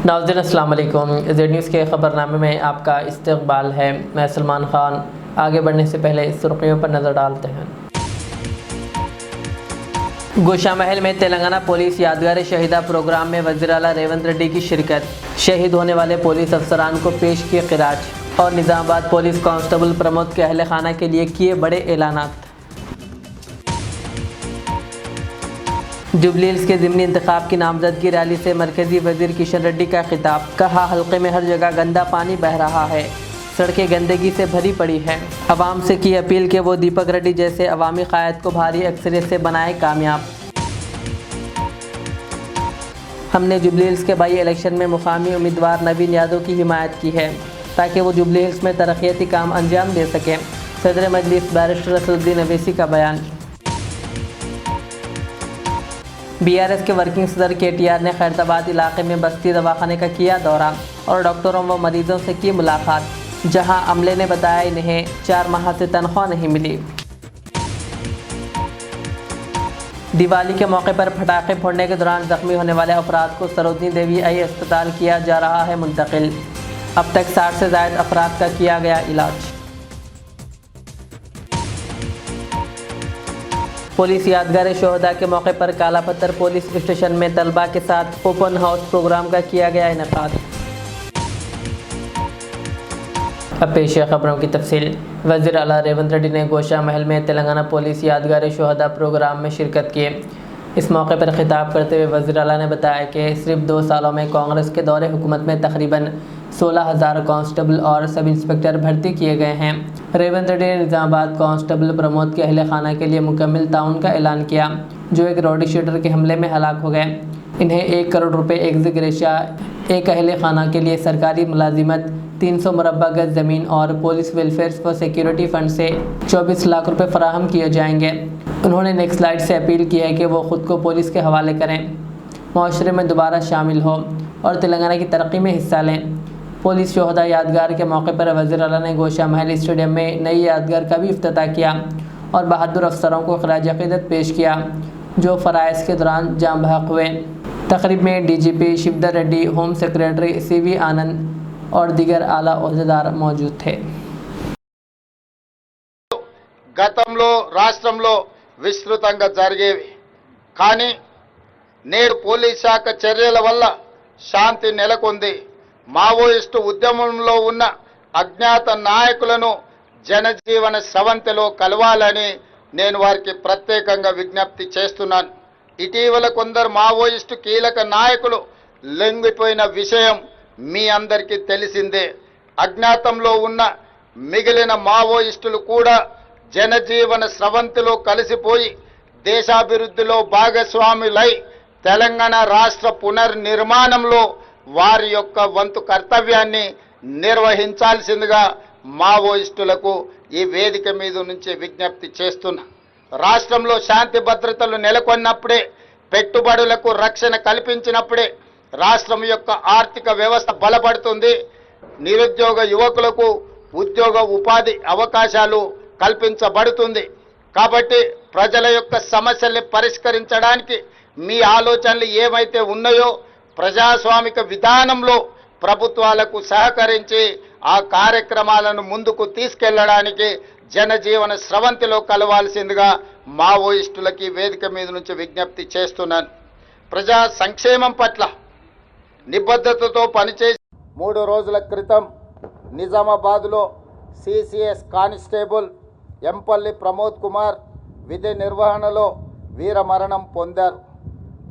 नाज़रीन अस्सलाम वालेकुम। ज़ेड न्यूज़ के ख़बरनामे में आपका इस्तक़बाल है। मैं सलमान ख़ान। आगे बढ़ने से पहले इस सुर्खियों पर नज़र डालते हैं। गोशा महल में तेलंगाना पुलिस यादगार शहीदा प्रोग्राम में वज़ीर आला रेवंत रेड्डी की शिरकत। शहीद होने वाले पुलिस अफसरान को पेश किए खिराज। और निज़ामाबाद पुलिस कांस्टेबल प्रमोद के अहल खाना के लिए किए बड़े ऐलानात। जुबली हिल्स के ज़िमनी इंतखाब की नामजदगी रैली से मरकज़ी वज़ीर किशन रेड्डी का खिताब। कहा, हल्के में हर जगह गंदा पानी बह रहा है, सड़कें गंदगी से भरी पड़ी हैं। अवाम से की अपील कि वो दीपक रेड्डी जैसे अवामी क़ायद को भारी अक्सरियत से बनाए कामयाब। हमने जुबली हिल्स के बाई इलेक्शन में मुकामी उम्मीदवार नवीन यादव की हिमायत की है ताकि वो जुबली हिल्स में तरक्याती काम अंजाम दे सकें। सदर मजलिस बैरिस्टर असदुद्दीन अवैसी का बयान। BRS के वर्किंग सदर KTR ने खैरताबाद इलाके में बस्ती दवाखाने का किया दौरा और डॉक्टरों व मरीजों से की मुलाकात, जहां अमले ने बताया इन्हें 4 माह से तनख्वाह नहीं मिली। दिवाली के मौके पर पटाखे फोड़ने के दौरान जख्मी होने वाले अफराद को सरोजनी देवी आई अस्पताल किया जा रहा है मुंतकिल। अब तक 60 से ज़ायद अफराद का किया गया इलाज। पुलिस यादगार शोहदा के मौके पर काला पत्थर पुलिस स्टेशन में तलबा के साथ ओपन हाउस प्रोग्राम का किया गया इनेकाद। अब पेश है खबरों की तफसील। वज़ीर आला रेवंत रेड्डी ने गोशा महल में तेलंगाना पुलिस यादगार शोहदा प्रोग्राम में शिरकत की। इस मौके पर खिताब करते हुए वज़ीर आला ने बताया कि सिर्फ 2 सालों में कांग्रेस के दौरे हुकूमत में तकरीबन 16,000 कांस्टेबल और सब इंस्पेक्टर भर्ती किए गए हैं। रेवंत रेड्डी ने निज़ामाबाद कांस्टेबल प्रमोद के अहल खाना के लिए मुकम्मल ताउन का ऐलान किया, जो एक रोडी शूटर के हमले में हलाक हो गए। इन्हें 1 करोड़ रुपए एक्स ग्रेशिया, एक अहल खाना के लिए सरकारी मुलाजिमत, 300 मुरब्बा गज ज़मीन और पुलिस वेलफेयर व सिक्योरिटी फंड से 24 लाख रुपए फराहम किए जाएंगे। उन्होंने नेक्स्ट स्लाइड से अपील की है कि वो ख़ुद को पुलिस के हवाले करें, माशरे में दोबारा शामिल हो और तेलंगाना की तरक्की में हिस्सा लें। पुलिस शोहदा यादगार के मौके पर वज़ीर आला ने गोशा महल स्टेडियम में नई यादगार का भी इफ्तिताह किया और बहादुर अफसरों को खराज अक़ीदत पेश किया जो फ़राइज़ के दौरान जाम बहक हुए। तक़रीब में DGP Shivdhar Reddy, home secretary CV आनंद और दीगर आला ओहदेदार मौजूद थे। గతంలో రాష్ట్రంలో విస్తృతంగా జరిగేవి, కానీ నేడు పోలీస్ శాఖ చర్యల వల్ల శాంతి నెలకొంది. మావోయిస్టు ఉద్యమంలో ఉన్న అజ్ఞాత నాయకులను జనజీవన స్రవంతిలో కలవాలని నేను వారికి ప్రత్యేకంగా విజ్ఞప్తి చేస్తున్నాను. ఇటీవల కొందరు మావోయిస్టు కీలక నాయకులు లొంగిపోయిన విషయం మీ అందరికీ తెలిసిందే. అజ్ఞాతంలో ఉన్న మిగిలిన మావోయిస్టులు కూడా జనజీవన స్రవంతిలో కలిసిపోయి దేశాభివృద్ధిలో భాగస్వాములై తెలంగాణ రాష్ట్ర పునర్నిర్మాణంలో వారి యొక్క వంతు కర్తవ్యాన్ని నిర్వహించాల్సిందిగా మావోయిస్టులకు ఈ వేదిక మీద నుంచి విజ్ఞప్తి చేస్తున్నా. రాష్ట్రంలో శాంతి భద్రతలు నెలకొన్నప్పుడే, పెట్టుబడులకు రక్షణ కల్పించినప్పుడే రాష్ట్రం యొక్క ఆర్థిక వ్యవస్థ బలపడుతుంది. నిరుద్యోగ యువకులకు ఉద్యోగ ఉపాధి అవకాశాలు కల్పించబడుతుంది. కాబట్టి ప్రజల యొక్క సమస్యల్ని పరిష్కరించడానికి మీ ఆలోచనలు ఏమైతే ఉన్నాయో ప్రజాస్వామిక విధానంలో ప్రభుత్వాలకు సహకరించి ఆ కార్యక్రమాలను ముందుకు తీసుకెళ్లడానికి జనజీవన స్రవంతిలో కలవాల్సిందిగా మావోయిస్టులకి వేదిక మీద నుంచి విజ్ఞప్తి చేస్తున్నాను. ప్రజా సంక్షేమం పట్ల నిబద్ధతతో పనిచేసి 3 రోజుల క్రితం నిజామాబాద్లో CCS కానిస్టేబుల్ ఎంపల్లి ప్రమోద్ కుమార్ విధి నిర్వహణలో వీరమరణం పొందారు.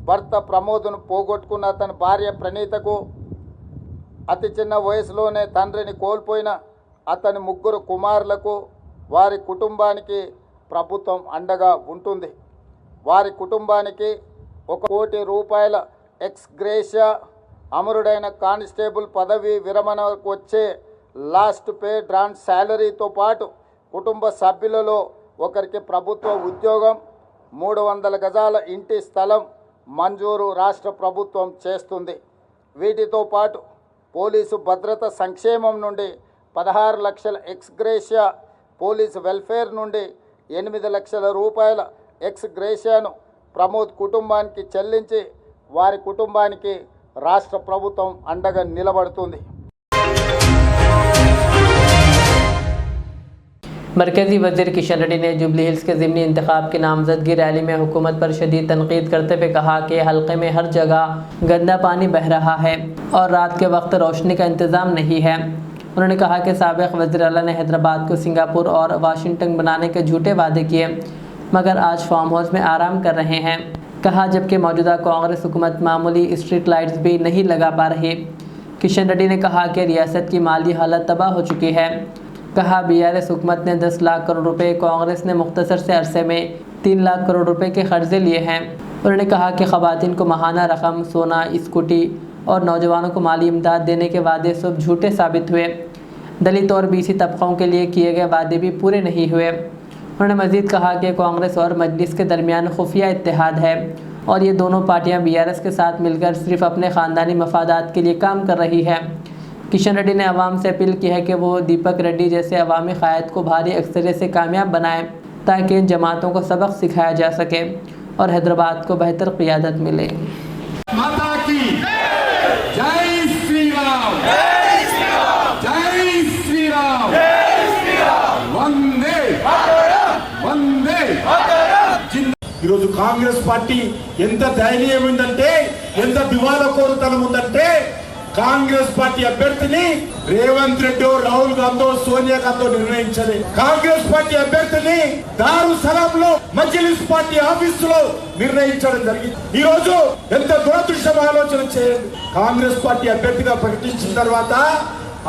భర్త ప్రమోద్ను పోగొట్టుకున్న అతని భార్య ప్రణీతకు అతి చిన్న వయసులోనే తండ్రిని కోల్పోయిన అతని 3 కుమారులకు వారి కుటుంబానికి ప్రభుత్వం అండగా ఉంటుంది. వారి కుటుంబానికి 1 కోటి రూపాయల ఎక్స్ గ్రేషియా, అమరుడైన కానిస్టేబుల్ పదవి విరమణకు వచ్చే లాస్ట్ పే డ్రాన్ శాలరీతో పాటు కుటుంబ సభ్యులలో ఒకరికి ప్రభుత్వ ఉద్యోగం, 300 గజాల ఇంటి స్థలం మంజూరు రాష్ట్ర ప్రభుత్వం చేస్తుంది. వీటితో పాటు పోలీసు భద్రత సంక్షేమం నుండి 16 లక్షల ఎక్స్ గ్రేషియా, పోలీసు వెల్ఫేర్ నుండి 8 లక్షల రూపాయల ఎక్స్ గ్రేషియాను ప్రమోద్ కుటుంబానికి చెల్లించి వారి కుటుంబానికి రాష్ట్ర ప్రభుత్వం అండగా నిలబడుతుంది। मरकज़ी वज़ीर किशन रेड्डी ने जुबली हिल्स के ज़िमनी इंतखाब की नामजदगी रैली में हुकूमत पर शदीद तनकीद करते हुए कहा कि हल्के में हर जगह गंदा पानी बह रहा है और रात के वक्त रोशनी का इंतज़ाम नहीं है। उन्होंने कहा कि साबिक़ वज़ीर आला ने हैदराबाद को सिंगापुर और वाशिंगटन बनाने के झूठे वादे किए, मगर आज फार्म हाउस में आराम कर रहे हैं। कहा जबकि मौजूदा कांग्रेस हुकूमत मामूली स्ट्रीट लाइट्स भी नहीं लगा पा रही। किशन रेड्डी ने कहा कि रियासत की माली हालत तबाह हो चुकी है। कहा BRS हुकूमत ने 10 लाख करोड़ रुपए, कांग्रेस ने मुख्तसर से अरसे में 3 लाख करोड़ रुपए के कर्जे लिए हैं। उन्होंने कहा कि ख़वातीन को माहाना रकम, सोना, स्कूटी और नौजवानों को माली इमदाद देने के वादे सब झूठे साबित हुए। दलित और BC तबक़ों के लिए किए गए वादे भी पूरे नहीं हुए। उन्होंने मज़ीद कहा कि कांग्रेस और मजलिस के दरमियान खुफिया इत्तेहाद है और ये दोनों पार्टियाँ BRS के साथ मिलकर सिर्फ अपने ख़ानदानी मफादात के लिए काम कर रही है। किशन रेड्डी ने अवाम से अपील की है कि वो दीपक रेड्डी जैसे अवामी क़ायद को भारी अक्सरियत से कामयाब बनाएं ताकि इन जमातों को सबक सिखाया जा सके और हैदराबाद को बेहतर क़ियादत मिले। माता की जय श्री राम, जय श्री राम, जय श्री राम, जय श्री राम, वंदे वंदे ఈరోజు కాంగ్రెస్ పార్టీ ఎంత దయనీయం ఉందంటే, ఎంత దివాళకోరుతనం ఉందంటే, కాంగ్రెస్ పార్టీ అభ్యర్థిని రేవంత్ రెడ్డి, రాహుల్ గాంధీ, సోనియా గాంధీ నిర్ణయించలే। కాంగ్రెస్ పార్టీ అభ్యర్థిని దారుసలాంలో మజ్లిస్ పార్టీ ఆఫీసులో నిర్ణయించడం జరిగింది। ఈ రోజు ఎంత దురదృష్టం ఆలోచన చేయండి। కాంగ్రెస్ పార్టీ అభ్యర్థిగా ప్రకటించిన తర్వాత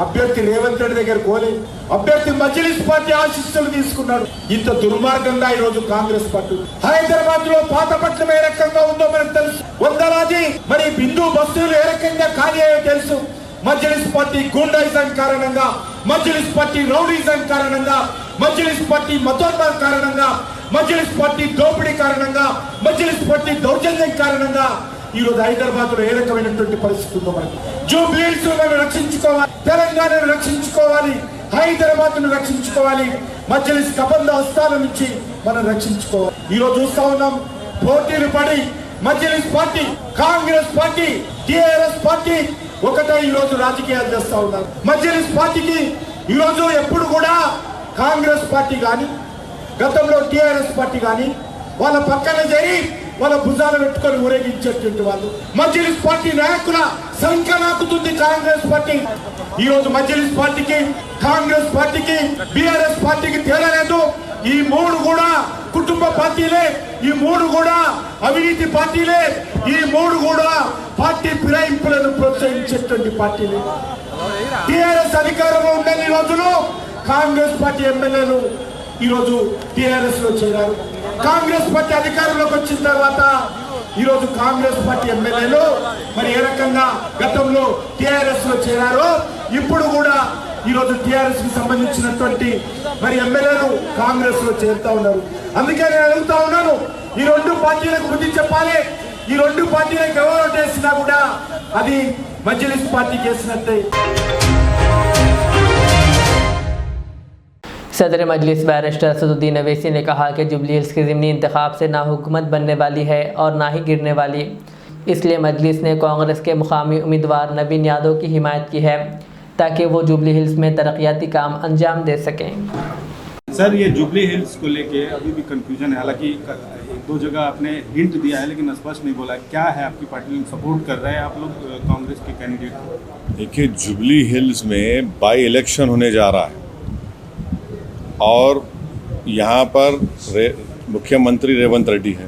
అభ్యర్థి రేవంత్ రెడ్డి దగ్గర పోలే, అభ్యర్థి మజ్లిస్ పార్టీ ఆశీస్సులు తీసుకున్నాడు। ఇంత దుర్మార్గంగా ఈ రోజు కాంగ్రెస్ పార్టీ హైదరాబాద్ లో పాతపట్నం ఏ రకంగా ఉందో మనకు తెలుసు, వందలాది మరి బిందు బస్సులు ఏ రకంగా ఖాళీ అయ్యో తెలుసు। మజ్లిస్ పార్టీ గూండాయిజం కారణంగా, మజ్లిస్ పార్టీ రౌడీజం కారణంగా, మజ్లిస్ పార్టీ మతోన్మాద కారణంగా, మజ్లిస్ పార్టీ దోపిడీ కారణంగా, మజ్లిస్ పార్టీ దౌర్జన్యం కారణంగా ఈ రోజు హైదరాబాద్ లో ఏ రకమైనటువంటి పరిస్థితి ఉందో మనకి జూబ్లీ హిల్స్ ను రక్షించుకోవాలి, తెలంగాణను రక్షించుకోవాలి, హైదరాబాద్ ను రక్షించుకోవాలి, మజ్లిస్ కబంధ హస్తాల నుంచి మనం రక్షించుకోవాలి। ఈ రోజు చూస్తా ఉన్నాం పోటీలు పడి Majlis party, Congress party, TRS party ఒకటే ఈ రోజు రాజకీయాలు చేస్తా ఉన్నారు। మజ్లిస్ పార్టీకి ఈ రోజు ఎప్పుడు కూడా కాంగ్రెస్ పార్టీ గాని, గతంలో TRS పార్టీ గాని వాళ్ళ పక్కన చేరి వాళ్ళ భుజాలు పెట్టుకొని ఊరేగించేటువంటి వాళ్ళు। మజ్లిస్ పార్టీ నాయకుల సంఖ్య నాకుతుంది కాంగ్రెస్ పార్టీ। ఈ రోజు మజ్లిస్ పార్టీకి, కాంగ్రెస్ పార్టీకి, BRS పార్టీకి తేడా లేదు। ఈ మూడు కూడా కుటుంబ పార్టీలే, ఈ మూడు కూడా అవినీతి పార్టీలే, ఈ మూడు కూడా పార్టీ ఫిరాయింపులను ప్రోత్సహించేటువంటి పార్టీలే। TRS అధికారంలో ఉన్న ఈ రోజులో కాంగ్రెస్ పార్టీ ఎమ్మెల్యేలు ఈ రోజు TRS లో చేరారు। కాంగ్రెస్ పార్టీ అధికారంలోకి వచ్చిన తర్వాత ఈ రోజు కాంగ్రెస్ పార్టీ ఎమ్మెల్యేలు మరి ఏ రకంగా గతంలో TRS లో చేరారో ఇప్పుడు కూడా ఈ రోజు TRS కి సంబంధించినటువంటి మరి ఎమ్మెల్యేలు కాంగ్రెస్ లో చేరుతా ఉన్నారు। అందుకే నేను అడుగుతా ఉన్నాను, ఈ రెండు పార్టీలకు బుద్ధి చెప్పాలి। ఈ రెండు పార్టీలకు ఎవరు ఓటేసినా కూడా అది మజ్లిస్ పార్టీకి వేసినట్టే। सदर मजलिस बैरिस्टर असदुद्दीन अवैसी ने कहा कि जुबली हिल्स के ज़िमनी इंतखाब से ना हुकूमत बनने वाली है और ना ही गिरने वाली, इसलिए मजलिस ने कांग्रेस के मुकामी उम्मीदवार नवीन यादव की हिमायत की है ताकि वो जुबली हिल्स में तरक्याती काम अंजाम दे सकें। सर, ये जुबली हिल्स को लेके अभी भी कंफ्यूजन है, हालांकि एक दो जगह आपने हिंट दिया है लेकिन स्पष्ट नहीं बोला। क्या है आपकी पार्टी सपोर्ट कर रहे हैं आप लोग कांग्रेस के कैंडिडेट? देखिए, जुबली हिल्स में बाई इलेक्शन होने जा रहा है और यहाँ पर मुख्यमंत्री रेवंत रेड्डी हैं,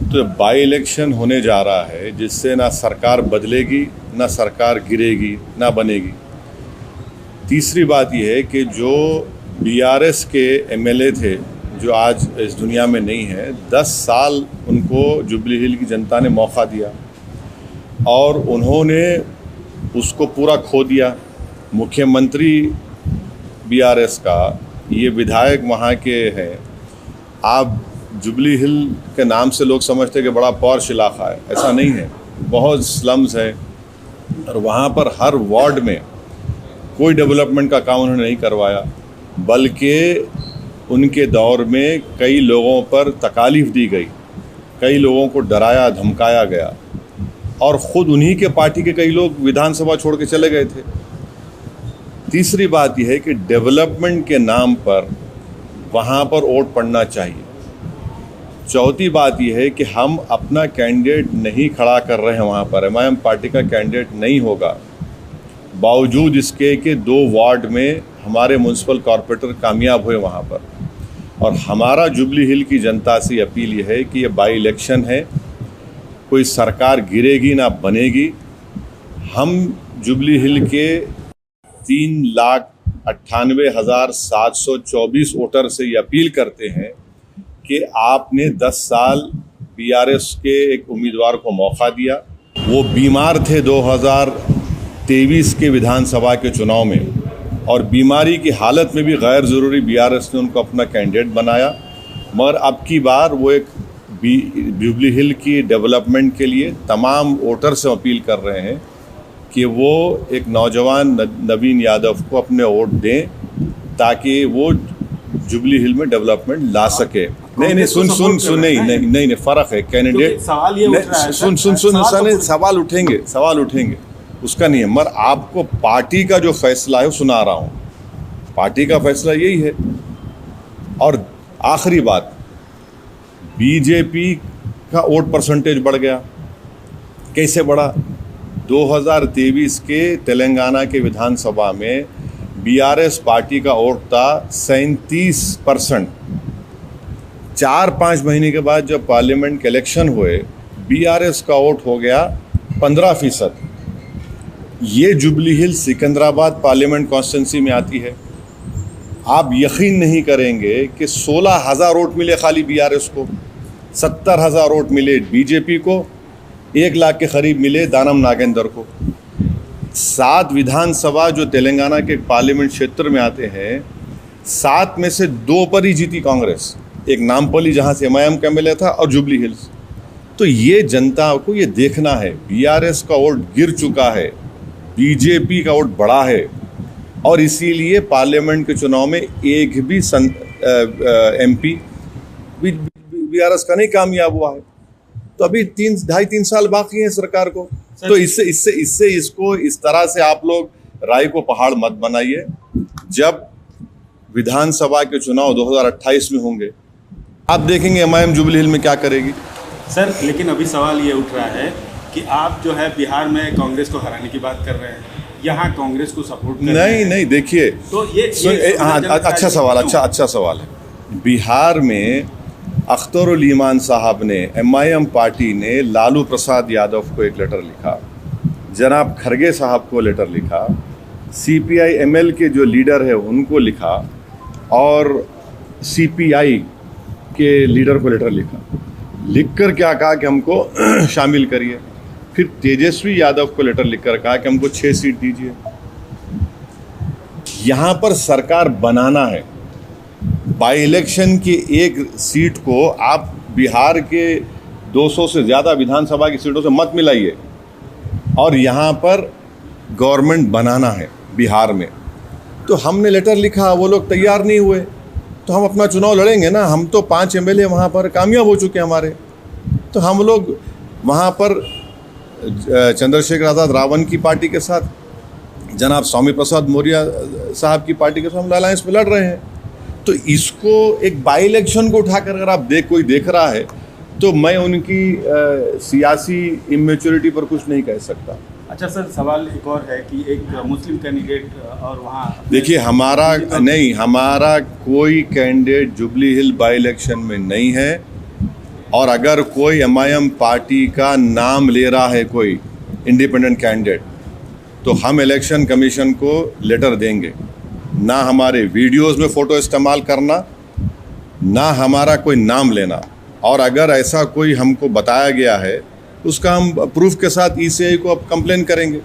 तो बाई इलेक्शन होने जा रहा है जिससे ना सरकार बदलेगी, ना सरकार गिरेगी, ना बनेगी। तीसरी बात यह है कि जो BRS के MLA थे जो आज इस दुनिया में नहीं है, 10 साल उनको जुबली हिल की जनता ने मौका दिया और उन्होंने उसको पूरा खो दिया। मुख्यमंत्री BRS का, ये विधायक वहाँ के हैं। आप जुबली हिल के नाम से लोग समझते हैं कि बड़ा पॉश इलाका है, ऐसा नहीं है। बहुत स्लम्स है और वहाँ पर हर वार्ड में कोई डेवलपमेंट का काम उन्होंने नहीं करवाया, बल्कि उनके दौर में कई लोगों पर तकालीफ दी गई, कई लोगों को डराया धमकाया गया। और ख़ुद उन्हीं के पार्टी के कई लोग विधानसभा छोड़ के चले गए थे। तीसरी बात यह है कि डेवलपमेंट के नाम पर वहाँ पर वोट पड़ना चाहिए। चौथी बात यह है कि हम अपना कैंडिडेट नहीं खड़ा कर रहे हैं वहाँ पर, एमआईएम पार्टी का कैंडिडेट नहीं होगा, बावजूद इसके कि 2 वार्ड में हमारे म्यूनसिपल कॉरपोरेटर कामयाब हुए वहाँ पर। और हमारा जुबली हिल की जनता से अपील ये है कि ये बाई इलेक्शन है, कोई सरकार गिरेगी ना बनेगी। हम जुबली हिल के 3,98,724 वोटर से ये अपील करते हैं कि आपने 10 साल बीआरएस के एक उम्मीदवार को मौका दिया। वो बीमार थे 2023 के विधानसभा के चुनाव में, और बीमारी की हालत में भी गैर ज़रूरी बीआरएस ने उनको अपना कैंडिडेट बनाया। मगर अब की बार वो एक जुबली हिल की डेवलपमेंट के लिए तमाम वोटर से अपील कर रहे हैं कि वो एक नौजवान नवीन यादव को अपने वोट दें ताकि वो जुबली हिल में डेवलपमेंट ला सके। नहीं, नहीं, फ़र्क है कैंडिडेट। सवाल ये उठ रहा है, सवाल उठेंगे, उसका नहीं है। मगर आपको पार्टी का जो फैसला है वो सुना रहा हूँ, पार्टी का फैसला यही है। और आखिरी बात, बीजेपी का वोट परसेंटेज बढ़ गया। कैसे बढ़ा? 2023 के तेलंगाना के विधानसभा में बीआरएस पार्टी का वोट था 37%। 4-5 महीने के बाद जब पार्लियामेंट के इलेक्शन हुए, बीआरएस का वोट हो गया 15%। ये जुबली हिल सिकंदराबाद पार्लियामेंट कॉन्स्टिट्यूंसी में आती है। आप यकीन नहीं करेंगे कि 16,000 वोट मिले खाली बीआरएस को, 70,000 वोट मिले बीजेपी को, 1 लाख के करीब मिले दानम नागेंद्र को। 7 विधानसभा जो तेलंगाना के पार्लियामेंट क्षेत्र में आते हैं, 7 में से 2 पर ही जीती कांग्रेस, एक नामपल्ली जहां से एमआईएम का एमएलए था और जुबली हिल्स। तो ये जनता को ये देखना है, बीआरएस का वोट गिर चुका है, बीजेपी का वोट बढ़ा है, और इसीलिए पार्लियामेंट के चुनाव में एक भी एमपी बीआरएस का नहीं कामयाब हुआ है। तो अभी 2.5-3 साल बाकी है सरकार को। तो इससे इसको इस तरह से आप लोग राय को पहाड़ मत बनाइए। जब विधानसभा के चुनाव 2028 में होंगे, आप देखेंगे एमआईएम जुबली हिल में क्या करेगी। सर, लेकिन अभी सवाल ये उठ रहा है कि आप जो है बिहार में कांग्रेस को हराने की बात कर रहे हैं, यहाँ कांग्रेस को सपोर्ट कर रहे हैं। नहीं, देखिए, तो ये अच्छा सवाल है। बिहार में अख्तरुल ईमान साहब ने, एमआईएम पार्टी ने लालू प्रसाद यादव को एक लेटर लिखा, जनाब खरगे साहब को लेटर लिखा, सीपीआई एमएल के जो लीडर है उनको लिखा, और सीपीआई के लीडर को लेटर लिखा। लिखकर क्या कहा कि हमको शामिल करिए। फिर तेजस्वी यादव को लेटर लिखकर कहा कि हमको 6 सीट दीजिए। यहाँ पर सरकार बनाना है। बाई इलेक्शन की एक सीट को आप बिहार के 200 से ज़्यादा विधानसभा की सीटों से मत मिलाइए, और यहाँ पर गवर्नमेंट बनाना है बिहार में। तो हमने लेटर लिखा, वो लोग तैयार नहीं हुए, तो हम अपना चुनाव लड़ेंगे ना। हम तो 5 एमएलए वहाँ पर कामयाब हो चुके हैं हमारे, तो हम लोग वहाँ पर चंद्रशेखर आज़ाद रावण की पार्टी के साथ, जनाब स्वामी प्रसाद मौर्य साहब की पार्टी के साथ हम अलायंस में लड़ रहे हैं। तो इसको एक बाई इलेक्शन को उठाकर अगर आप कोई देख रहा है, तो मैं उनकी सियासी इमेच्योरिटी पर कुछ नहीं कह सकता। अच्छा सर, सवाल एक और है कि एक मुस्लिम कैंडिडेट और वहाँ देखिए, हमारा कोई candidate jubilee hill by election में नहीं है। और अगर कोई एमआईएम पार्टी का नाम ले रहा है कोई इंडिपेंडेंट कैंडिडेट, तो हम इलेक्शन कमीशन को लेटर देंगे। ना हमारे वीडियोस में फ़ोटो इस्तेमाल करना, ना हमारा कोई नाम लेना। और अगर ऐसा कोई हमको बताया गया है, उसका हम प्रूफ के साथ ईसीआई को अब कंप्लेन करेंगे।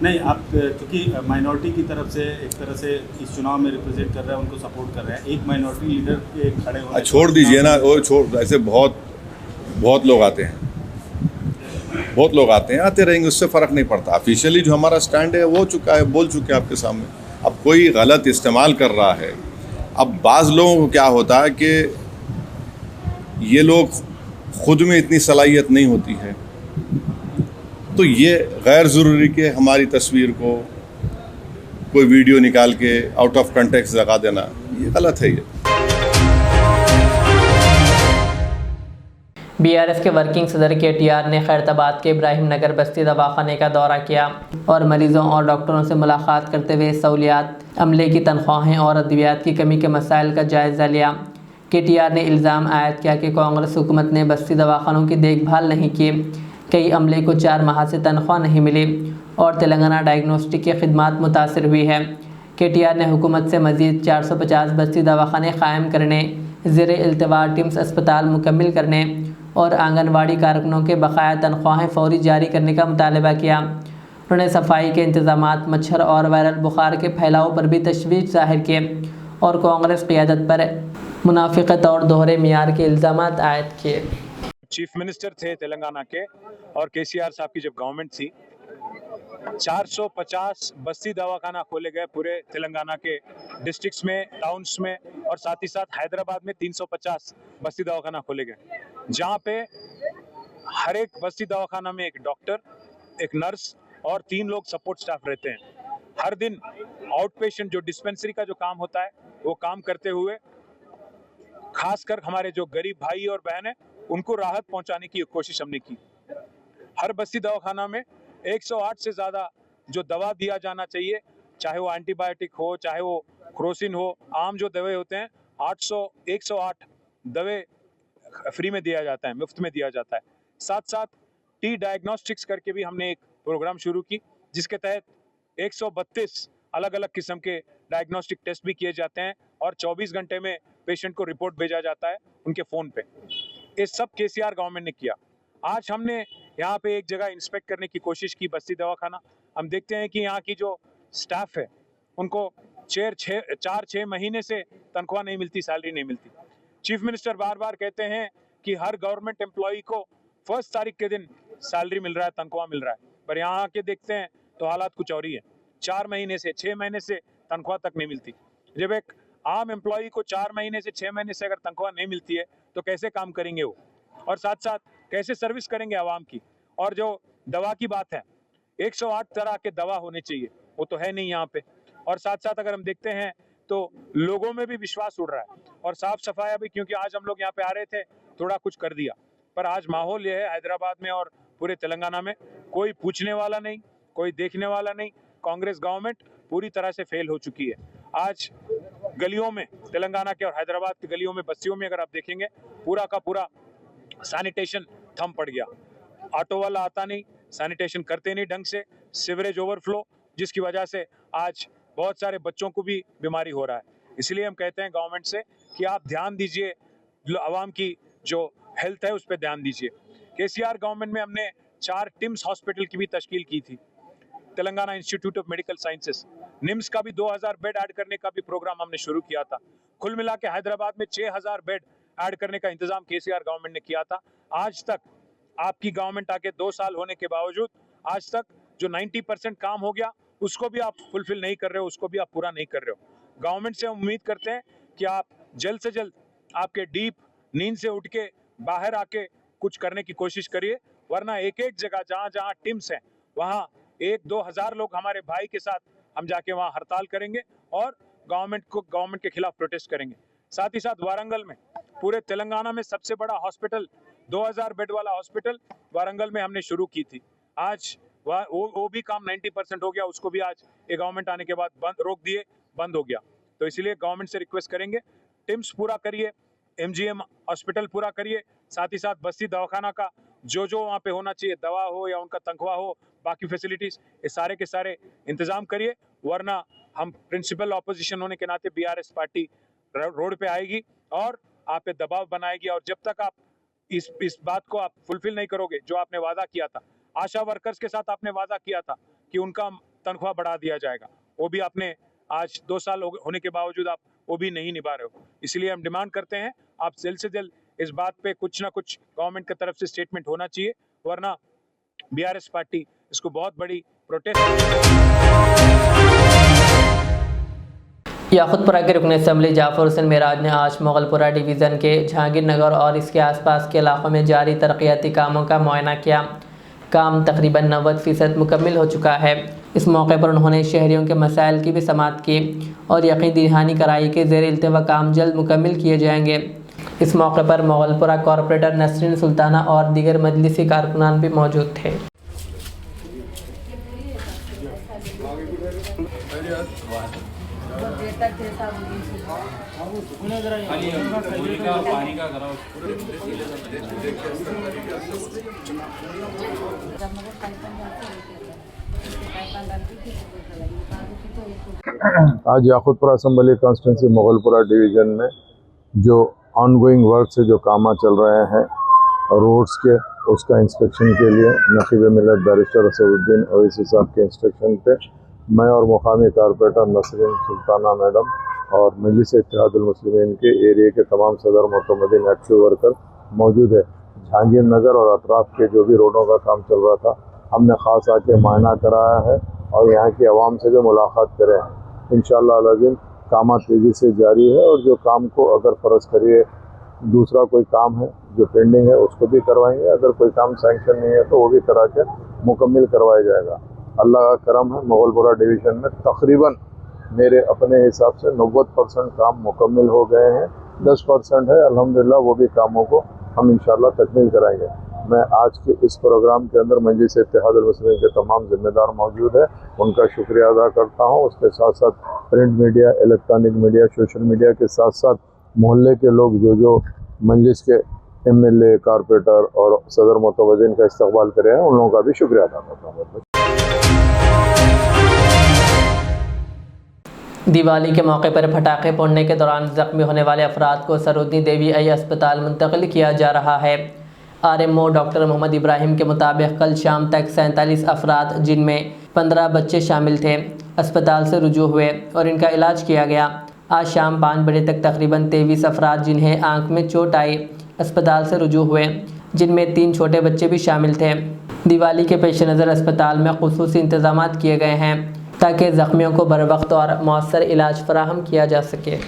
नहीं, आप क्योंकि माइनॉरिटी की तरफ से एक तरह से इस चुनाव में रिप्रेजेंट कर रहे हैं, उनको सपोर्ट कर रहे हैं, एक माइनॉरिटी लीडर के खड़े होने, छोड़ दीजिए ना, वो ऐसे बहुत लोग आते हैं, आते रहेंगे, उससे फ़र्क नहीं पड़ता। ऑफिशियली जो हमारा स्टैंड है वो बोल चुके हैं आपके सामने। अब कोई गलत इस्तेमाल कर रहा है। अब बाज़ लोगों को क्या होता है कि ये लोग खुद में इतनी सलाहियत नहीं होती है, तो ये गैर ज़रूरी कि हमारी तस्वीर को कोई वीडियो निकाल के आउट ऑफ कंटेक्स्ट लगा देना, ये गलत है। ये बीआरएस के वर्किंग सदर KTR ने खैरताबाद के इब्राहिम नगर बस्ती दवाखाने का दौरा किया और मरीजों और डॉक्टरों से मुलाकात करते हुए सहूलियात, अमले की तनख्वाहें और अद्वियात की कमी के मसाइल का जायज़ा लिया। KTR ने इल्ज़ाम आयद किया कि कांग्रेस हुकूमत ने बस्ती दवाखानों की देखभाल नहीं की, कई अमले को 4 माह से तनख्वाह नहीं मिली और तेलंगाना डायग्नोस्टिक की खिदमात मुतासर हुई है। KTR ने हुकूमत से मज़ीद 450 बस्ती दवाखाने क़ायम करने, ज़ेर इल्तवा टिम्स अस्पताल मुकम्मिल करने और आंगनवाड़ी कारकुनों के बकाया तनख्वाहें फ़ौरी जारी करने का मुतालबा किया। उन्होंने सफाई के इंतज़ामात, मच्छर और वायरल बुखार के फैलाव पर भी तशवीश ज़ाहिर किए और कांग्रेस क़ियादत पर मुनाफिकत और दोहरे मियार के इल्ज़ामात आयद किए। चीफ मिनिस्टर थे तेलंगाना के और KCR साहब की जब गवर्नमेंट थी, 450 बस्ती दवाखाना खोले गए पूरे तेलंगाना के डिस्ट्रिक्ट्स में, टाउन्स में, और साथ ही साथ हैदराबाद में 350 बस्ती दवाखाना खोले गए, जहाँ पे हर एक बस्ती दवाखाना में एक डॉक्टर, एक नर्स और 3 लोग सपोर्ट स्टाफ रहते हैं। हर दिन आउट पेशेंट जो डिस्पेंसरी का जो काम होता है वो काम करते हुए खासकर हमारे जो गरीब भाई और बहन है उनको राहत पहुंचाने की कोशिश हमने की। हर बस्ती दवाखाना में 108 से ज़्यादा जो दवा दिया जाना चाहिए, चाहे वो एंटीबायोटिक हो, चाहे वो क्रोसिन हो, आम जो दवाई होते हैं, 108 दवे फ्री में दिया जाता है, मुफ्त में दिया जाता है। साथ साथ टी डायग्नोस्टिक्स करके भी हमने एक प्रोग्राम शुरू की, जिसके तहत 132 अलग अलग किस्म के डायग्नोस्टिक टेस्ट भी किए जाते हैं और 24 घंटे में पेशेंट को रिपोर्ट भेजा जाता है उनके फ़ोन पे। ये सब KCR गवर्नमेंट ने किया। आज हमने यहाँ पे एक जगह इंस्पेक्ट करने की कोशिश की, बस्ती दवाखाना। हम देखते हैं कि यहाँ की जो स्टाफ है उनको 4-6 महीने से तनख्वाह नहीं मिलती, सैलरी नहीं मिलती। चीफ मिनिस्टर बार बार कहते हैं कि हर गवर्नमेंट एम्प्लॉय को 1 तारीख के दिन सैलरी मिल रहा है, तनख्वाह मिल रहा है, पर यहाँ आके देखते हैं तो हालात कुछ और ही है। 4 महीने से 6 महीने से तनख्वाह तक नहीं मिलती। जब एक आम एम्प्लॉय को 4 महीने से 6 महीने से अगर तनख्वाह नहीं मिलती है तो कैसे काम करेंगे वो, और साथ साथ कैसे सर्विस करेंगे आवाम की। और जो दवा की बात है, 108 तरह के दवा होने चाहिए, वो तो है नहीं यहाँ पे। और साथ साथ अगर हम देखते हैं तो लोगों में भी विश्वास उड़ रहा है और साफ सफाई भी, क्योंकि आज हम लोग यहाँ पे आ रहे थे, थोड़ा कुछ कर दिया, पर आज माहौल ये है हैदराबाद में और पूरे तेलंगाना में, कोई पूछने वाला नहीं, कोई देखने वाला नहीं। कांग्रेस गवर्नमेंट पूरी तरह से फेल हो चुकी है। आज गलियों में, तेलंगाना के और हैदराबाद की गलियों में, बस्तियों में अगर आप देखेंगे, पूरा का पूरा सैनिटेशन थम पड़ गया। ऑटो वाला आता नहीं, सैनिटेशन करते नहीं ढंग से, सीवरेज ओवरफ्लो, जिसकी वजह से आज बहुत सारे बच्चों को भी बीमारी हो रहा है। इसलिए हम कहते हैं गवर्नमेंट से कि आप ध्यान दीजिए, आवाम की जो हेल्थ है उस पर ध्यान दीजिए। KCR गवर्नमेंट में हमने 4 टिम्स हॉस्पिटल की भी तश्कील की थी, Telangana institute of medical sciences. NIMS का भी 2000 बेड ऐड करने का भी प्रोग्राम हमने शुरू किया था। कुल मिला के हैदराबाद में 6000 बेड ऐड करने का इंतजाम KCR गवर्नमेंट ने किया था। आज तक आपकी गवर्नमेंट आके 2 साल होने के बावजूद आज तक जो 90% काम हो गया उसको भी आप फुलफिल नहीं कर रहे हो, उसको भी आप पूरा नहीं कर रहे हो। गवर्नमेंट से हम उम्मीद करते हैं कि आप जल्द से जल्द आपके डीप नींद से उठ के बाहर आके कुछ करने की कोशिश करिए, वरना एक एक जगह जहाँ जहाँ टिम्स हैं वहाँ 1-2 हज़ार लोग हमारे भाई के साथ हम जाके वहाँ हड़ताल करेंगे और गवर्नमेंट के खिलाफ प्रोटेस्ट करेंगे। साथ ही साथ वारंगल में, पूरे तेलंगाना में सबसे बड़ा हॉस्पिटल, 2000 बेड वाला हॉस्पिटल वारंगल में हमने शुरू की थी। आज वो भी काम 90% हो गया, उसको भी आज ये गवर्नमेंट आने के बाद बंद हो गया। तो इसलिए गवर्नमेंट से रिक्वेस्ट करेंगे, टिम्स पूरा करिए, MGM हॉस्पिटल पूरा करिए, साथ ही साथ बस्ती दवाखाना का जो वहाँ पे होना चाहिए, दवा हो या उनका तनख्वाह हो, बाकी फैसिलिटीज, ये सारे के सारे इंतजाम करिए, वरना हम प्रिंसिपल ऑपोजिशन होने के नाते BRS पार्टी रोड पे आएगी और आप पे दबाव बनाएगी। और जब तक आप इस बात को आप फुलफिल नहीं करोगे, जो आपने वादा किया था, आशा वर्कर्स के साथ आपने वादा किया था कि उनका तनख्वाह बढ़ा दिया जाएगा, वो भी आपने आज 2 साल होने के बावजूद आप वो भी नहीं निभा रहे हो। इसलिए हम डिमांड करते हैं आप जल्द से जल्द इस बात पे कुछ ना कुछ गवर्नमेंट की तरफ से स्टेटमेंट होना चाहिए, वरना BRS पार्टी इसको बहुत बड़ी प्रोटेस्ट। याकुतपुरा के रुकन असम्बली जाफर हुसैन मेराज ने आज मुगलपुरा डिवीज़न के जहांगीर नगर और इसके आसपास के इलाकों में जारी तरक्याती कामों का मुआयना किया। काम तकरीबन 90% मुकम्मल हो चुका है। इस मौके पर उन्होंने शहरियों के मसाइल की भी समाअत की और यकीन दहानी कराई कि ज़ेर इल्तवा काम जल्द मुकम्मल किए जाएंगे। इस मौके पर मोगलपुरा कॉरपोरेटर नसरीन सुल्ताना और दीगर मजलिसी कारकुनान भी मौजूद थे। आज Yakutpura assembly constituency Mogalpura division में जो ऑनगोइंग वर्क से जो काम चल रहे हैं रोड्स के, उसका इंस्पेक्शन के लिए नकीब मिलत बैरिस्टर असदुद्दीन ओवैसी साहब के इंस्ट्रक्शन पे मैं और मुकामी कारपोरेटर नसरीन सुल्ताना मैडम और मजलिस इत्तेहादुल मुस्लिमीन के एरिया के तमाम सदर मोतमदीन एक्टिव वर्कर मौजूद है। जहांगीर नगर और अतराफ के जो भी रोडों का काम चल रहा था, हमने ख़ास आके मायना कराया है और यहाँ की आवाम से भी मुलाकात करे हैं। इंशाअल्लाह अज़ीम काम तेज़ी से जारी है और जो काम को अगर फ़र्ज़ करिए दूसरा कोई काम है जो पेंडिंग है उसको भी करवाएंगे, अगर कोई काम सैंक्शन नहीं है तो वो भी करा के मुकम्मल करवाया जाएगा। अल्लाह का करम है, मोगलपुरा डिवीज़न में तकरीबन मेरे अपने हिसाब से 90% काम मुकम्मल हो गए हैं। 10% है, अल्हम्दुलिल्लाह वो भी कामों को हम इंशाअल्लाह तकमील कराएंगे। मैं आज के इस प्रोग्राम के अंदर मजलिस इत्तेहादुल मुस्लिमीन के तमाम जिम्मेदार मौजूद है, उनका शुक्रिया अदा करता हूँ। उसके साथ साथ print media, electronic media, social media के साथ साथ मोहल्ले के लोग जो मजलिस के MLA, कारपोरेटर और सदर मोतवज़ीन का इस्तकबाल करे हैं, उन लोगों का भी शुक्रिया अदा करता हूँ। दिवाली के मौके पर पटाखे फोड़ने के दौरान ज़ख्मी होने वाले अफराद को सरोजनी देवी आई अस्पताल मुंतकिल किया जा रहा है। RMO डॉक्टर मोहम्मद इब्राहिम के मुताबिक कल शाम तक 47 अफराद, जिनमें 15 बच्चे शामिल थे, अस्पताल से रुजू हुए और इनका इलाज किया गया। आज शाम 5 बजे तक तकरीबन 23 अफराद जिन्हें आंख में चोट आई अस्पताल से रुजू हुए, जिनमें 3 छोटे बच्चे भी शामिल थे। दिवाली के पेश नज़र अस्पताल में खुसूसी इंतजाम किए गए हैं ताकि ज़ख्मियों को बर वक्त और मौसर इलाज फराहम किया जा सके।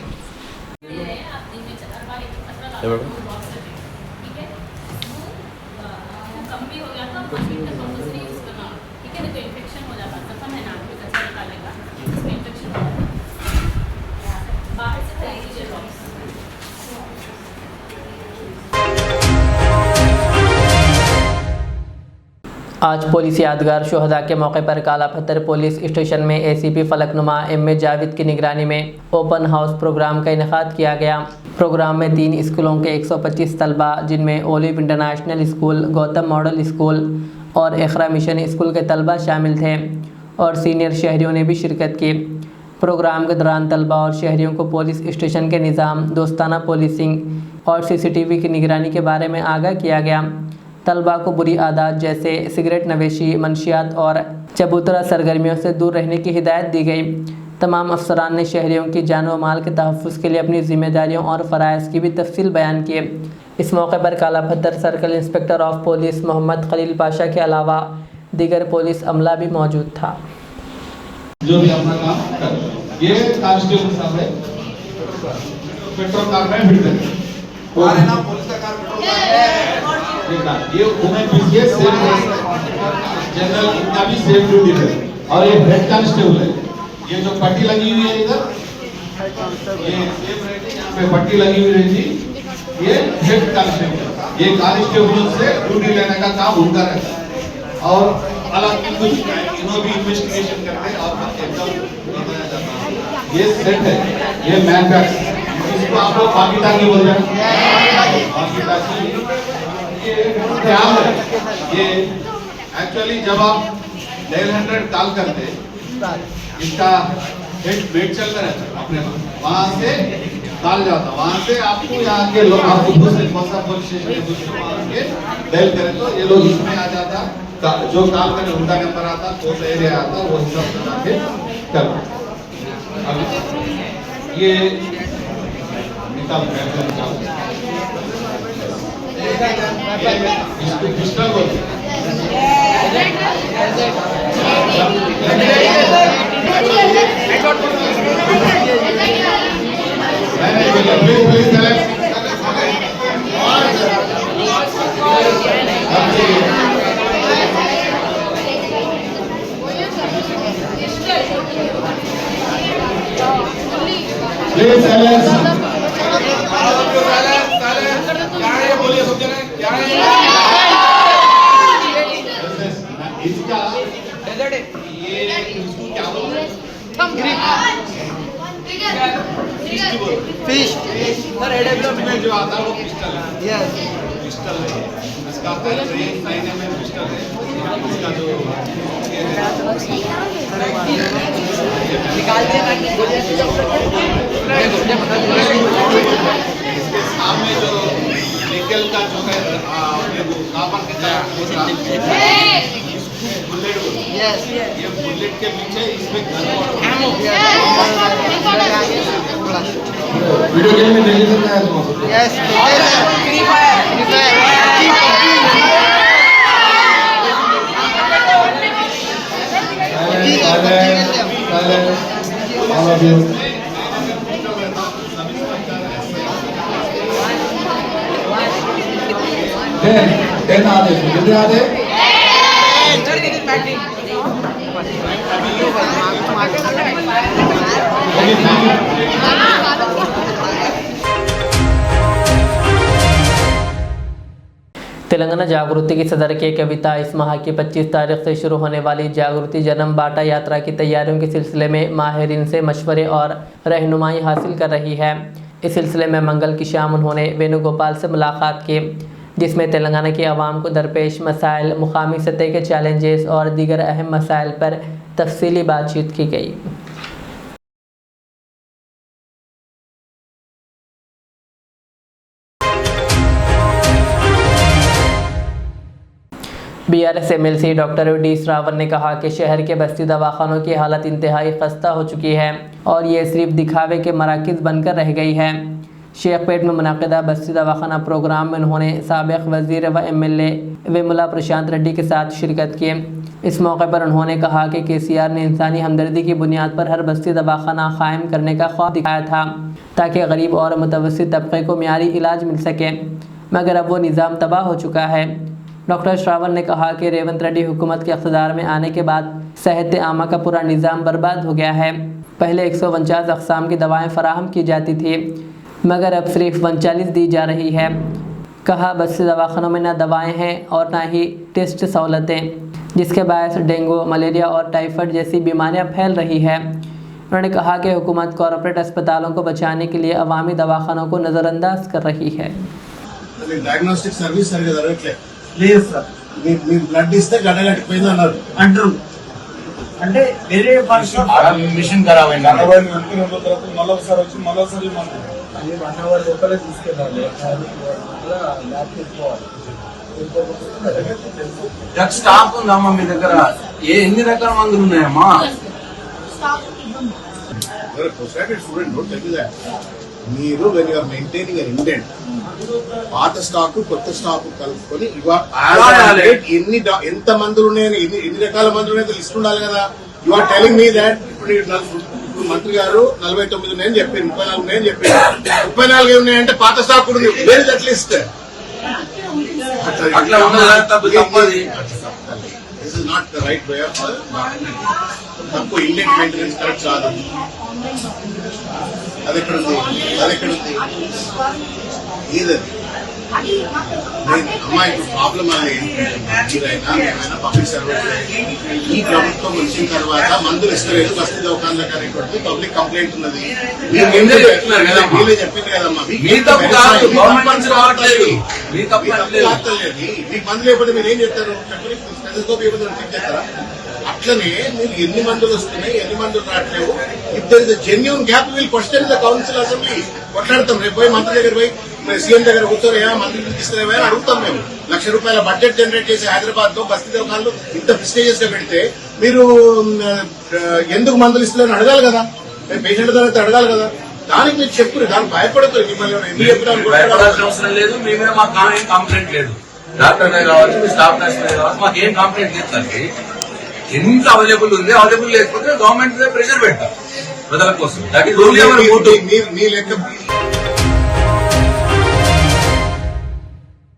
आज पुलिस यादगार शोहदा के मौके पर काला पत्थर पुलिस स्टेशन में ACP फलकनुमा MA जावेद की निगरानी में ओपन हाउस प्रोग्राम का इनेकाद किया गया। प्रोग्राम में 3 स्कूलों के 125 तलबा, जिनमें olive international school, Gautam model school और इखरा मिशन स्कूल के तलबा शामिल थे और सीनियर शहरियों ने भी शिरकत की। प्रोग्राम के दौरान तलबा और शहरियों को पुलिस स्टेशन के निज़ाम, दोस्ताना पुलिसिंग और CCTV की निगरानी के बारे में आगाह किया गया। तलबा को बुरी आदत जैसे सिगरेट नवेशी, मंशियात और चबूतरा सरगर्मियों से दूर रहने की हिदायत दी गई। तमाम अफसरान ने शहरियों की जान व माल के तहफ़्फ़ुज़ के लिए अपनी ज़िम्मेदारियों और फ़राइज़ की भी तफसील बयान किए। इस मौके पर Kala Patthar circle inspector of police Mohammed Khalil Pasha के अलावा दीगर पुलिस अमला भी मौजूद था। जो भी अपना काम कर, ये कांस्टेबल साहब है, पेट्रोल कार में भिड़ गए और है ना पुलिस का कार पेट्रोल कार है, ये उन्हें पीछे सेफ जनरल इनका भी सेफ ड्यूटी है और ये हेड कांस्टेबल है। ये जो पट्टी लगी हुई है इधर, ये सेफ रहती, यहाँ पे पट्टी लगी हुई रहती, ये हेड कांस्टेबल, ये कांस्टेबल से ड्यूटी लेने का काम उनका रहता है और अलग कुछ इन्हों भी इन्वेस्टिगेशन करते हैं और एकदम बनाया जाता है। ये सेट है, ये मैनबैक्स, इसको आप लोग पाकिटाकी बोल रहे हैं, पाकिटाकी ये क्या है? ये एक्चुअली जब आप 1,100 कॉल करते, इसका हेड वेट चलता रहता है अपने वहाँ से कॉल जाता, वहाँ से आपको यहाँ के लोग आपको दूसरे पुलिस स्टेशन के दूसरे वहाँ के डायल करें तो ये लोग इसमें आ जाता, जो कॉल करें उनका नंबर आता, कौन एरिया आता, वो सब बना के कर। ये निकाल इसको पिस्टल बोलते हैं। प्लीज करें। फिश सर जो आता है वो पिस्टल है। यस पिस्टल है इसका 9 mm पिस्टल है। इसका जो निकाल दिया ना इसके सामने जो निकल का जो है कापर के यस ये बुलेट के पीछे इसमें वीडियो गेम में देखने सकता है तुम यस फ्री फायर टेन आधे कितने आधे तेलंगाना जागृति की सदर की कविता इस माह की 25 तारीख से शुरू होने वाली जागृति जन्म बाटा यात्रा की तैयारियों के सिलसिले में माहिरीन से मशवरे और रहनुमाई हासिल कर रही है। इस सिलसिले में मंगल की शाम उन्होंने वेणुगोपाल से मुलाकात की, जिसमें तेलंगाना की आवाम को दरपेश मसाइल, मुकामी सतह के चैलेंजेस और दीगर अहम मसाइल पर तफसीली बातचीत की गई। BRS MLC doctor D Shravan ने कहा कि शहर के बस्ती दवाखानों की हालत इंतहाई खस्ता हो चुकी है और ये सिर्फ दिखावे के मराकज़ बनकर रह गई है। शेखपेट में मुनाकिदा बस्ती दवाखाना प्रोग्राम में उन्होंने साबिक़ वज़ीर व MLA वेमुला प्रशांत रेड्डी के साथ शिरकत की। इस मौके पर उन्होंने कहा कि KCR ने इंसानी हमदर्दी की बुनियाद पर हर बस्ती दवाखाना कायम करने का ख्वाब दिखाया था ताकि गरीब और मुतवस्सित तबके को मियारी इलाज मिल सके, मगर अब वो निज़ाम तबाह हो चुका है। डॉक्टर श्रावण ने कहा कि रेवंत रेड्डी हुकूमत के इक़्तिदार में आने के बाद सेहत आमा का पूरा निज़ाम बर्बाद हो गया है। पहले 149 अक़साम की दवाएं फराहम की जाती थी, मगर अब सिर्फ 39 दी जा रही है। कहा बस्ती दवाखानों में ना दवाएं हैं और ना ही टेस्ट सहूलतें, जिसके बायस डेंगू, मलेरिया और टाइफाइड जैसी बीमारियां फैल रही है। उन्होंने कहा कि हुकूमत कॉरपोरेट अस्पतालों को बचाने के लिए अवामी दवाखानों को नज़रअंदाज कर रही है। డయాగ్నోస్టిక్ సర్వీస్ సరిగా జరగట్లేదు. లేదు సార్ మీ బ్లడ్ ఇస్తే గడ్డగట్టిపోయింది అన్నారు. అంటారు అంటే వేరే మిషన్ ఖరాబ్ అయింది మళ్ళీ ఒకసారి వచ్చి మళ్ళీ ఒకసారి అది 1 అవర్ లోపలే తీసుకెళ్ళాలి. ల్యాబ్ తీసుకోవాలి. స్టాక్ ఉందమ్మా మీ దగ్గర? ఎన్ని రకాల మందులు ఉన్నాయమ్మా? మీరు when you are maintaining an indent పాత స్టాక్ కొత్త స్టాక్ కలుపుకొని ఎంత మందులు ఉన్నాయని ఎన్ని రకాల మందులు ఉన్నాయో లిస్ట్ ఉండాలి కదా. You are telling me that ఇప్పుడు మంత్రి గారు 49 ఉన్నాయని చెప్పారు, 34 ఉన్నాయని చెప్పారు. 34 ఉన్నాయంటే పాత స్టాక్ కూడా ఉంది. Where that list? అట్లా తప్పది. This is not the right way of తప్పు. ఇండెంట్ మెయింటెనెన్స్ కరెక్ట్ కాదు. అది ఎక్కడుంది? ఏదది? అమ్మా ఇప్పుడు ప్రాబ్లం అనేది ఏమైనా పబ్లిక్ సర్వీస్ ఈ ప్రభుత్వం వచ్చిన తర్వాత మందులు ఇస్తలేదు బస్తీ దవాఖానలకు అనేటువంటి పబ్లిక్ కంప్లైంట్ ఉన్నది. మీరే చెప్పింది కదమ్మా. మీకు మందులు లేకపోతే మీరు ఏం చేస్తారు? స్టెథోస్కోప్ చెక్ చేస్తారా? అట్లనే మీరు ఎన్ని మందులు వస్తున్నాయి, ఎన్ని మందులు రావట్లేవు. If there is a genuine gap will question the council assembly. కొట్లాడతాం. రేపు పోయి మంత్రి దగ్గర పోయి సీఎం దగ్గర కూర్చోరయా మంత్రికి ఇస్తున్నావా అని అడుగుతాం. మేము ₹1,00,000 బడ్జెట్ జనరేట్ చేసి హైదరాబాద్ లో బస్తీ దవాఖానలు ఇంత ప్రెస్టీజియస్ గా పెడితే మీరు ఎందుకు మందులు ఇస్తున్నారని అడగాలి కదా. పేషెంట్ తర్వాత అడగాలి కదా. దానికి మీరు చెప్పు. దానికి భయపడతారు. మిమ్మల్ని ఎందుకు చెప్పడానికి అవసరం లేదు. మేమే మాకు ఏం కంప్లైంట్ లేదు. డాక్టర్ కావచ్చు, మీ స్టాఫ్ నర్స్ కావచ్చు, మాకు ఏం కంప్లైంట్ లేదు. సార్ ఎంత అవైలబుల్ ఉంది, అవైలబుల్ లేకపోతే గవర్నమెంట్ ప్రెషర్ పెడతాం ప్రజల కోసం. మీ లెక్క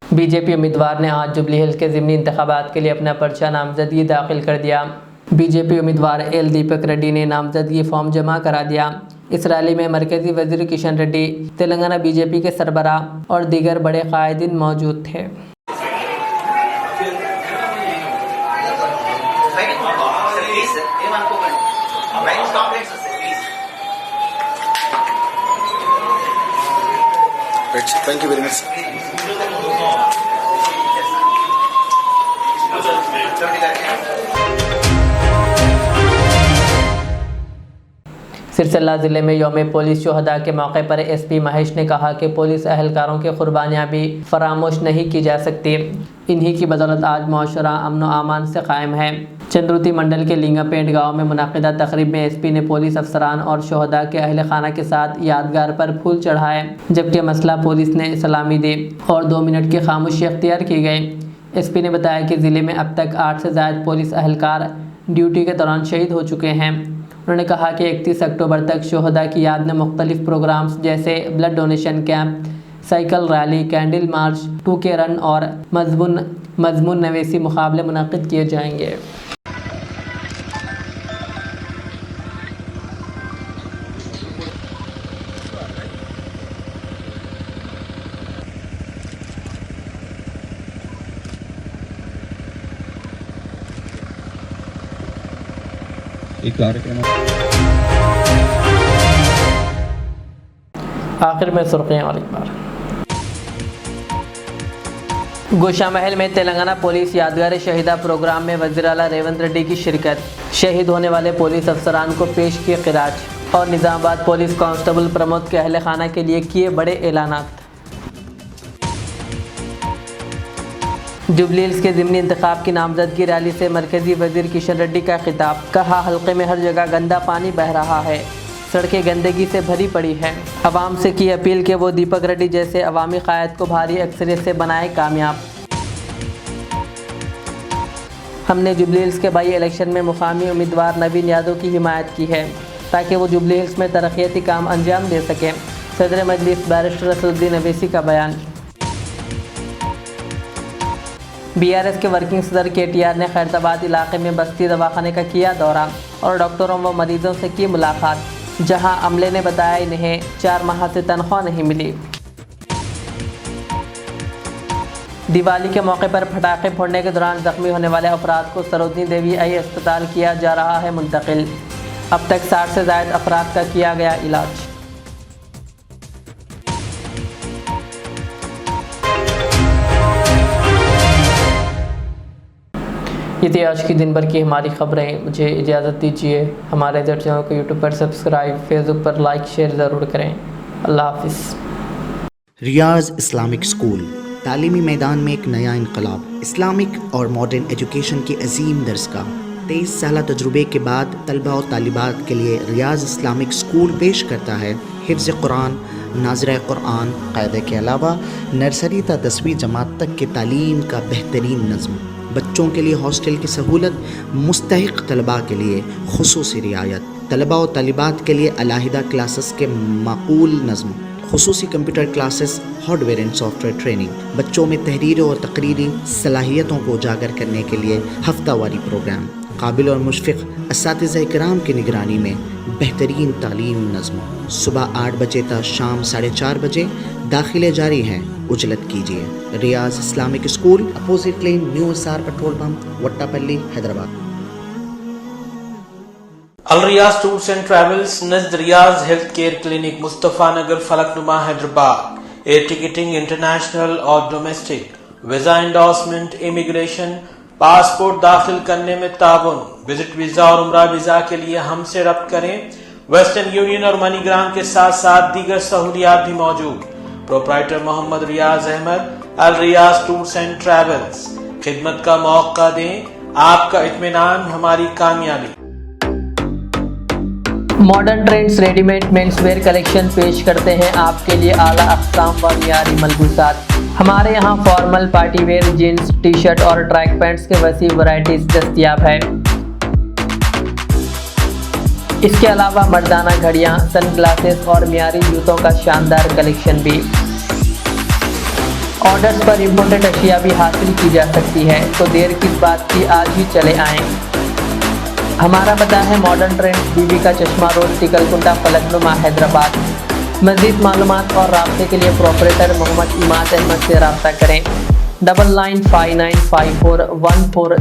बीजेपी उम्मीदवार ने आज जुबली हिल्स के ज़िमनी इंतखाबात के लिए अपना पर्चा नामजदगी दाखिल कर दिया। बीजेपी उम्मीदवार एल दीपक रेड्डी ने नामजदगी फॉर्म जमा करा दिया। इस रैली में मरकजी वजीर किशन रेड्डी, तेलंगाना बीजेपी के सरबराह और दीगर बड़े कायदीन मौजूद थे। Thank you very much. Sircilla ज़िले में यौम पुलिस शुहदा के मौके पर एसपी महेश ने कहा कि पुलिस अहलकारों की कुर्बानियाँ भी फरामोश नहीं की जा सकती। इन्हीं की बदौलत आज माशरा अमन व अमान से कायम है। चंद्रुती मंडल के लिंगापेट गांव में मुनाकिदा तकरीब में एसपी ने पुलिस अफसरान और शुहदा के अहल खाना के साथ यादगार पर फूल चढ़ाए, जबकि मसला पुलिस ने सलामी दी और 2 मिनट की खामोशी अख्तियार की गई। एसपी ने बताया कि ज़िले में अब तक 8 से ज़ायद पुलिस अहलकार ड्यूटी के दौरान शहीद हो चुके हैं। उन्होंने कहा कि 31 अक्टूबर तक शुहदा की याद में मुख्तलिफ प्रोग्राम्स जैसे blood donation camp, cycle rally, candle march, 2K run और मजमून नवेसी मुकाबले मुनक़िद किए जाएंगे। आखिर में सुर्खियां और एक बार। गोशा महल में तेलंगाना पुलिस यादगार शहीदा प्रोग्राम में वज़ीर आला रेवंत रेड्डी की शिरकत। शहीद होने वाले पुलिस अफसरान को पेश किए खिराज और निज़ामाबाद पुलिस कांस्टेबल प्रमोद के अहल खाना के लिए किए बड़े ऐलानात। जुबली हिल्स के ज़िमनी इंतखाब की नामजदगी रैली से मरकजी वजीर किशन रेड्डी का खिताब। कहा, हल्के में हर जगह गंदा पानी बह रहा है, सड़कें गंदगी से भरी पड़ी हैं। अवाम से की अपील कि वो दीपक रेड्डी जैसे अवामी कायद को भारी अक्सरियत से बनाए कामयाब। हमने जुबली हिल्स के बाई इलेक्शन में मुकामी उम्मीदवार नवीन यादव की हिमायत की है ताकि वो जुबली हिल्स में तरक्याती काम अंजाम दे सकें। सदर मजलिस बैरिस्टर असदुद्दीन अवैसी का बयान। BRS के वर्किंग सदर KTR ने खैरताबाद इलाके में बस्ती दवाखाने का किया दौरा और डॉक्टरों व मरीजों से की मुलाकात, जहां अमले ने बताया इन्हें 4 माह से तनख्वाह नहीं मिली। दिवाली के मौके पर पटाखे फोड़ने के दौरान जख्मी होने वाले अफराद को सरोजनी देवी आई अस्पताल किया जा रहा है मुंतकिल। अब तक 60 से ज़ायद अफराद का किया गया इलाज। ये थी आज की दिन भर की हमारी खबरें। मुझे इजाज़त दीजिए। हमारे चैनल को यूट्यूब पर सब्सक्राइब, फेसबुक पर लाइक शेयर ज़रूर करें। अल्लाह हाफिज़। रियाज इस्लामिक स्कूल तालीमी मैदान में एक नया इनकलाब। इस्लामिक और मॉडर्न एजुकेशन की अजीम दरसगाह। 23 साल तजुर्बे के बाद तलबा और तालिबात के लिए रियाज इस्लामिक स्कूल पेश करता है हिफ्ज़ कुरान, नाज़िरा कुरान क़ायदे के अलावा नर्सरी ता 10वीं जमात तक के तालीम का बेहतरीन नज़्म। बच्चों के लिए हॉस्टल की सहूलत, मुस्तहिक़ तलबा के लिए खुसूसी रियायत, तलबा और तालिबात के लिए अलहदा क्लासेस के माकूल नज़्म, खुसूसी computer classes, hardware and software training, बच्चों में तहरीर और तकरीरी सलाहियतों को उजागर करने के लिए हफ्तावारी प्रोग्राम, काबिल और मुशफ़िक़ असातिज़ा इकराम की निगरानी में बेहतरीन तालीम नज़्म। सुबह 8 बजे तक शाम 4:30 बजे दाखिले जारी हैं, उजलत कीजिए। Riyaz Islamic school, opposite lane, new SR petrol pump, Vattepally, Hyderabad. Al Riyaz tours and travels नज़द Riyaz health care clinic, Mustafa Nagar, Falaknuma, Hyderabad. Air ticketing international और domestic, visa endorsement, immigration, passport दाखिल करने में ताउन, विजिट वीज़ा और उम्रा वीज़ा के लिए हमसे रब्त करें। वेस्टर्न यूनियन और मनीग्राम के साथ साथ दीगर सहूलियात भी मौजूद। Proprietor Mohammed Riyaz Ahmed, Al Riyaz tours and travels. खिदमत का मौका दें, आपका इत्मीनान हमारी कामयाबी। Modern trends readymade menswear collection पेश करते हैं आपके लिए आला अक़साम व मियारी मलबूसात। हमारे यहाँ formal, party wear, jeans, T shirt और ट्रैक पैंट्स के वसी वैरायटीज दस्तयाब है। इसके अलावा मर्दाना घड़ियाँ, सन ग्लासेस और मियारी जूतों का शानदार कलेक्शन भी। ऑर्डर्स पर इम्पोर्टेड अशिया भी हासिल की जा सकती है, तो देर किस बात की, आज ही चले आएँ। हमारा पता है मॉडर्न ट्रेंड, बीबी का चश्मा रोड, टिकलकुंडा, फलकनुमा, हैदराबाद। मज़ीद मालूमात और राब्ते के लिए प्रोपरेटर मोहम्मद इमाद अहमद से रब्ता करें। 99595414